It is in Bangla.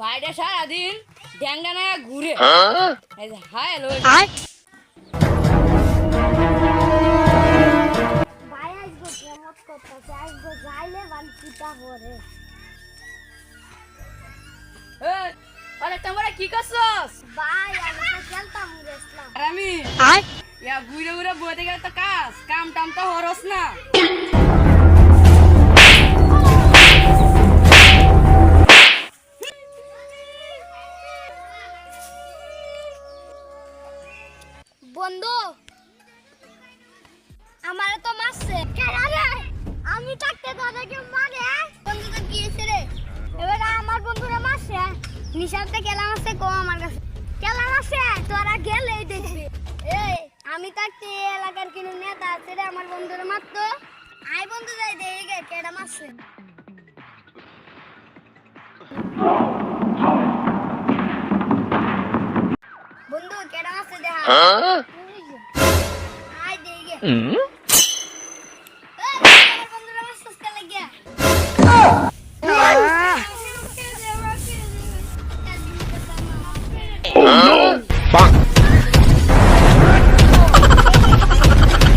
বাইরে সারাদিন ড্যাংডানা ঘুরে হায় লো ভাই আসবো কেমন করতেছে আসবো যাইলে বালতিটা পরে আরে তোমরা কি করছস? ভাই আমি তো খেলতাম গেছিলাম আর আমি ইয়া ঘুরে ঘুরে বইতে গেলে তো কাম টাম তো হরস না। বন্ধু আমারে তো মারছে রে আমি থাকতে তোদেরকে মারে বন্ধু তো গিয়েছে রে এবার আমার বন্ধুরা মারছে নিশাতে কেলা মারছে কো আমার কাছে কেলা মারছে তোরা গেলেই দেখবি এই আমি থাকতে এলাকার কিনু নেতা আছে রে আমার বন্ধুরা মারতো আই বন্ধু যাই দেখে কেডা মারছে বন্ধু কেডা মারছে দেখা আই দেখে